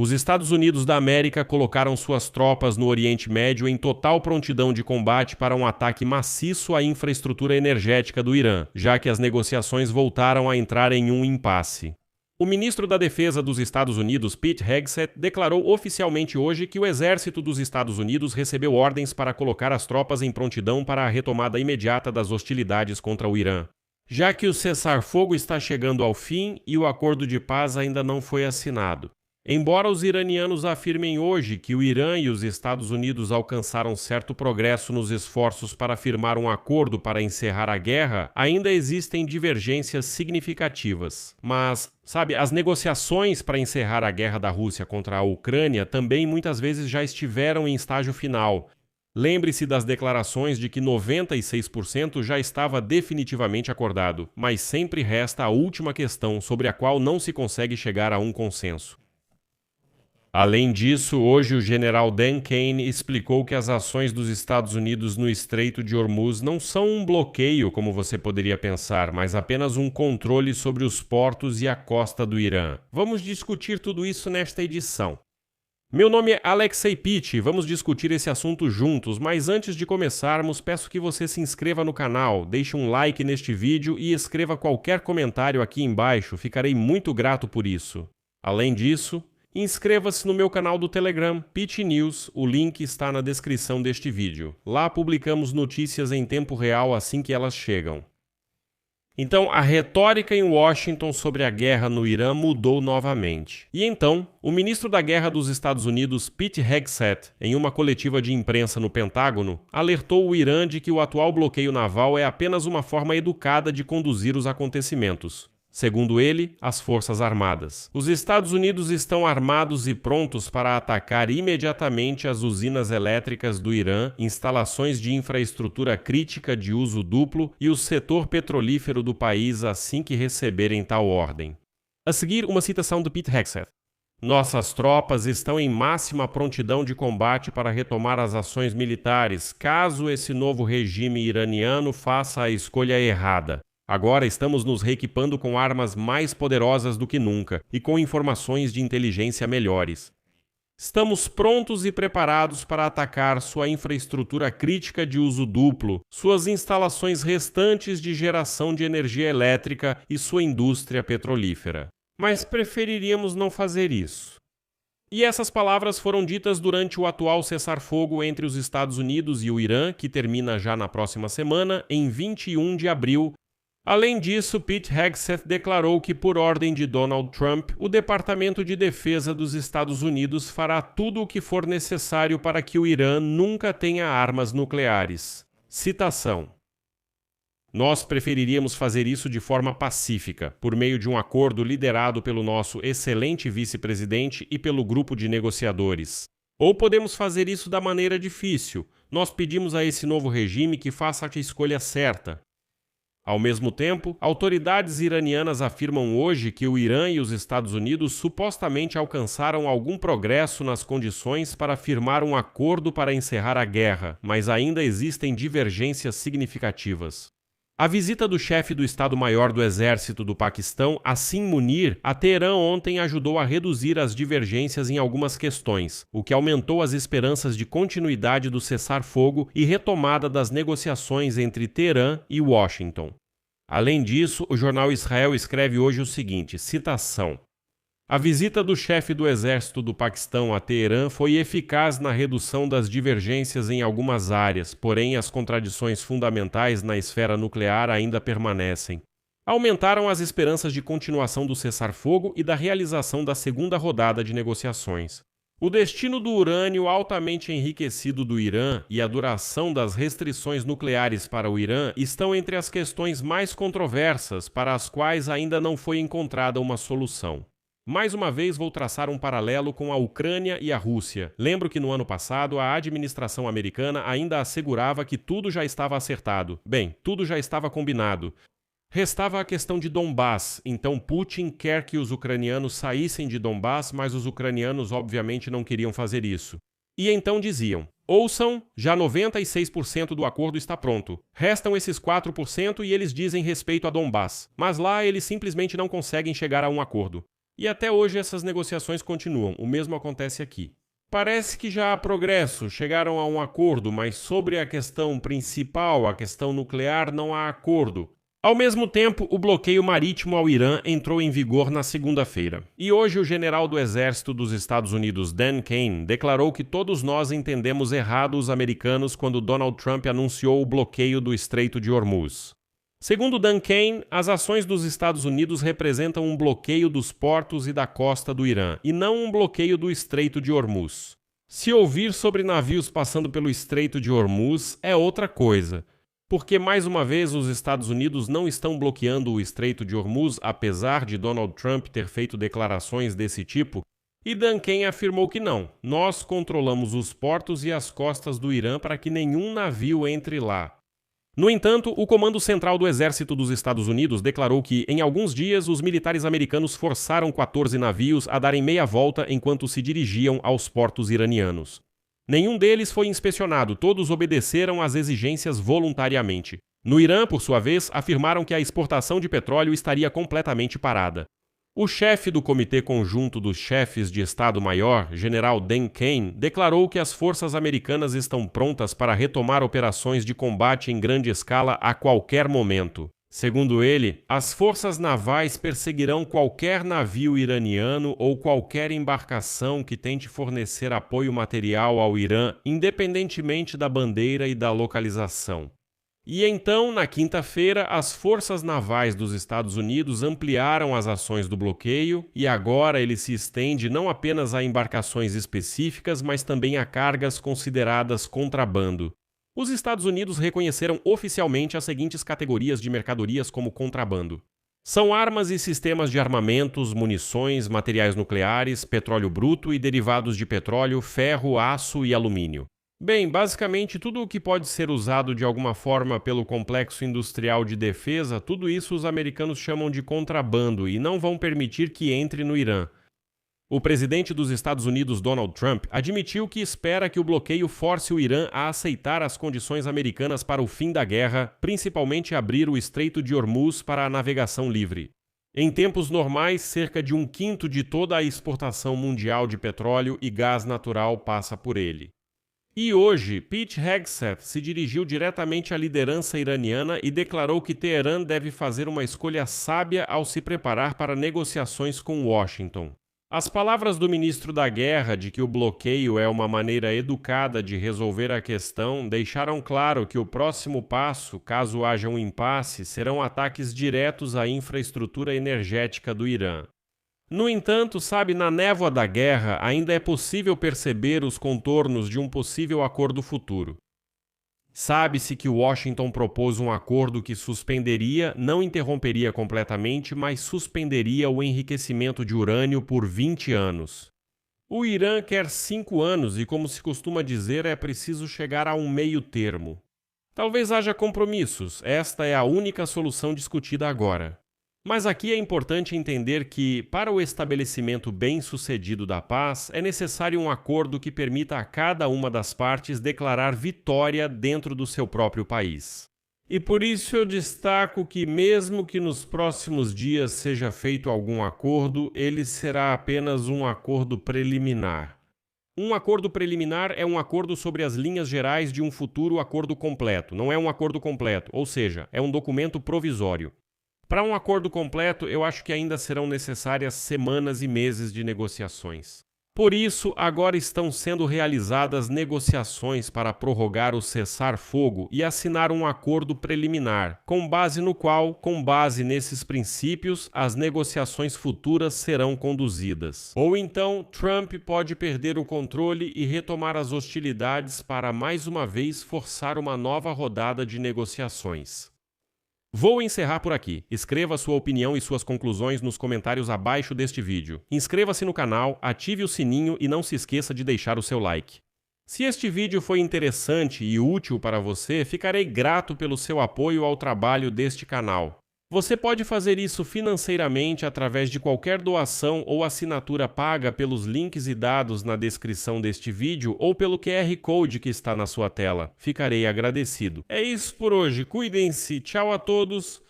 Os Estados Unidos da América colocaram suas tropas no Oriente Médio em total prontidão de combate para um ataque maciço à infraestrutura energética do Irã, já que as negociações voltaram a entrar em um impasse. O ministro da Defesa dos Estados Unidos, Pete Hegseth, declarou oficialmente hoje que o exército dos Estados Unidos recebeu ordens para colocar as tropas em prontidão para a retomada imediata das hostilidades contra o Irã, já que o cessar-fogo está chegando ao fim e o acordo de paz ainda não foi assinado. Embora os iranianos afirmem hoje que o Irã e os Estados Unidos alcançaram certo progresso nos esforços para firmar um acordo para encerrar a guerra, ainda existem divergências significativas. Mas, as negociações para encerrar a guerra da Rússia contra a Ucrânia também muitas vezes já estiveram em estágio final. Lembre-se das declarações de que 96% já estava definitivamente acordado, mas sempre resta a última questão sobre a qual não se consegue chegar a um consenso. Além disso, hoje o general Dan Kane explicou que as ações dos Estados Unidos no Estreito de Hormuz não são um bloqueio, como você poderia pensar, mas apenas um controle sobre os portos e a costa do Irã. Vamos discutir tudo isso nesta edição. Meu nome é Alexei Pitt e vamos discutir esse assunto juntos, mas antes de começarmos, peço que você se inscreva no canal, deixe um like neste vídeo e escreva qualquer comentário aqui embaixo, ficarei muito grato por isso. Além disso, inscreva-se no meu canal do Telegram, Pitt News, o link está na descrição deste vídeo. Lá publicamos notícias em tempo real assim que elas chegam. Então, a retórica em Washington sobre a guerra no Irã mudou novamente. E então, o ministro da Guerra dos Estados Unidos, Pete Hegseth, em uma coletiva de imprensa no Pentágono, alertou o Irã de que o atual bloqueio naval é apenas uma forma educada de conduzir os acontecimentos. Segundo ele, as Forças Armadas. Os Estados Unidos estão armados e prontos para atacar imediatamente as usinas elétricas do Irã, instalações de infraestrutura crítica de uso duplo e o setor petrolífero do país assim que receberem tal ordem. A seguir, uma citação de Pete Hegseth. Nossas tropas estão em máxima prontidão de combate para retomar as ações militares, caso esse novo regime iraniano faça a escolha errada. Agora estamos nos reequipando com armas mais poderosas do que nunca e com informações de inteligência melhores. Estamos prontos e preparados para atacar sua infraestrutura crítica de uso duplo, suas instalações restantes de geração de energia elétrica e sua indústria petrolífera. Mas preferiríamos não fazer isso. E essas palavras foram ditas durante o atual cessar-fogo entre os Estados Unidos e o Irã, que termina já na próxima semana, em 21 de abril. Além disso, Pete Hegseth declarou que, por ordem de Donald Trump, o Departamento de Defesa dos Estados Unidos fará tudo o que for necessário para que o Irã nunca tenha armas nucleares. Citação. Nós preferiríamos fazer isso de forma pacífica, por meio de um acordo liderado pelo nosso excelente vice-presidente e pelo grupo de negociadores. Ou podemos fazer isso da maneira difícil. Nós pedimos a esse novo regime que faça a escolha certa. Ao mesmo tempo, autoridades iranianas afirmam hoje que o Irã e os Estados Unidos supostamente alcançaram algum progresso nas condições para firmar um acordo para encerrar a guerra, mas ainda existem divergências significativas. A visita do chefe do Estado-Maior do Exército do Paquistão, Asim Munir, a Teherã ontem ajudou a reduzir as divergências em algumas questões, o que aumentou as esperanças de continuidade do cessar-fogo e retomada das negociações entre Teherã e Washington. Além disso, o jornal Israel escreve hoje o seguinte, citação. A visita do chefe do exército do Paquistão a Teherã foi eficaz na redução das divergências em algumas áreas, porém as contradições fundamentais na esfera nuclear ainda permanecem. Aumentaram as esperanças de continuação do cessar-fogo e da realização da segunda rodada de negociações. O destino do urânio altamente enriquecido do Irã e a duração das restrições nucleares para o Irã estão entre as questões mais controversas para as quais ainda não foi encontrada uma solução. Mais uma vez vou traçar um paralelo com a Ucrânia e a Rússia. Lembro que no ano passado a administração americana ainda assegurava que tudo já estava acertado. Bem, tudo já estava combinado. Restava a questão de Donbass, então Putin quer que os ucranianos saíssem de Donbass, mas os ucranianos obviamente não queriam fazer isso. E então diziam, ouçam, já 96% do acordo está pronto. Restam esses 4% e eles dizem respeito a Donbass, mas lá eles simplesmente não conseguem chegar a um acordo. E até hoje essas negociações continuam, o mesmo acontece aqui. Parece que já há progresso, chegaram a um acordo, mas sobre a questão principal, a questão nuclear, não há acordo. Ao mesmo tempo, o bloqueio marítimo ao Irã entrou em vigor na segunda-feira. E hoje o general do Exército dos Estados Unidos, Dan Kane, declarou que todos nós entendemos errado os americanos quando Donald Trump anunciou o bloqueio do Estreito de Hormuz. Segundo Dan Kane, as ações dos Estados Unidos representam um bloqueio dos portos e da costa do Irã, e não um bloqueio do Estreito de Hormuz. Se ouvir sobre navios passando pelo Estreito de Hormuz é outra coisa. Porque, mais uma vez, os Estados Unidos não estão bloqueando o Estreito de Hormuz, apesar de Donald Trump ter feito declarações desse tipo, e Dan Kane afirmou que não. Nós controlamos os portos e as costas do Irã para que nenhum navio entre lá. No entanto, o Comando Central do Exército dos Estados Unidos declarou que, em alguns dias, os militares americanos forçaram 14 navios a darem meia volta enquanto se dirigiam aos portos iranianos. Nenhum deles foi inspecionado, todos obedeceram às exigências voluntariamente. No Irã, por sua vez, afirmaram que a exportação de petróleo estaria completamente parada. O chefe do Comitê Conjunto dos Chefes de Estado-Maior, general Dan Kane, declarou que as forças americanas estão prontas para retomar operações de combate em grande escala a qualquer momento. Segundo ele, as forças navais perseguirão qualquer navio iraniano ou qualquer embarcação que tente fornecer apoio material ao Irã, independentemente da bandeira e da localização. E então, na quinta-feira, as forças navais dos Estados Unidos ampliaram as ações do bloqueio e agora ele se estende não apenas a embarcações específicas, mas também a cargas consideradas contrabando. Os Estados Unidos reconheceram oficialmente as seguintes categorias de mercadorias como contrabando. São armas e sistemas de armamentos, munições, materiais nucleares, petróleo bruto e derivados de petróleo, ferro, aço e alumínio. Bem, basicamente tudo o que pode ser usado de alguma forma pelo complexo industrial de defesa, tudo isso os americanos chamam de contrabando e não vão permitir que entre no Irã. O presidente dos Estados Unidos, Donald Trump, admitiu que espera que o bloqueio force o Irã a aceitar as condições americanas para o fim da guerra, principalmente abrir o Estreito de Hormuz para a navegação livre. Em tempos normais, cerca de 1/5 de toda a exportação mundial de petróleo e gás natural passa por ele. E hoje, Pete Hegseth se dirigiu diretamente à liderança iraniana e declarou que Teherã deve fazer uma escolha sábia ao se preparar para negociações com Washington. As palavras do ministro da Guerra de que o bloqueio é uma maneira educada de resolver a questão deixaram claro que o próximo passo, caso haja um impasse, serão ataques diretos à infraestrutura energética do Irã. No entanto, na névoa da guerra ainda é possível perceber os contornos de um possível acordo futuro. Sabe-se que Washington propôs um acordo que suspenderia, não interromperia completamente, mas suspenderia o enriquecimento de urânio por 20 anos. O Irã quer 5 anos e, como se costuma dizer, é preciso chegar a um meio termo. Talvez haja compromissos, esta é a única solução discutida agora. Mas aqui é importante entender que, para o estabelecimento bem-sucedido da paz, é necessário um acordo que permita a cada uma das partes declarar vitória dentro do seu próprio país. E por isso eu destaco que, mesmo que nos próximos dias seja feito algum acordo, ele será apenas um acordo preliminar. Um acordo preliminar é um acordo sobre as linhas gerais de um futuro acordo completo, não é um acordo completo, ou seja, é um documento provisório. Para um acordo completo, eu acho que ainda serão necessárias semanas e meses de negociações. Por isso, agora estão sendo realizadas negociações para prorrogar o cessar-fogo e assinar um acordo preliminar, com base no qual, com base nesses princípios, as negociações futuras serão conduzidas. Ou então, Trump pode perder o controle e retomar as hostilidades para, mais uma vez, forçar uma nova rodada de negociações. Vou encerrar por aqui. Escreva sua opinião e suas conclusões nos comentários abaixo deste vídeo. Inscreva-se no canal, ative o sininho e não se esqueça de deixar o seu like. Se este vídeo foi interessante e útil para você, ficarei grato pelo seu apoio ao trabalho deste canal. Você pode fazer isso financeiramente através de qualquer doação ou assinatura paga pelos links e dados na descrição deste vídeo ou pelo QR Code que está na sua tela. Ficarei agradecido. É isso por hoje. Cuidem-se. Tchau a todos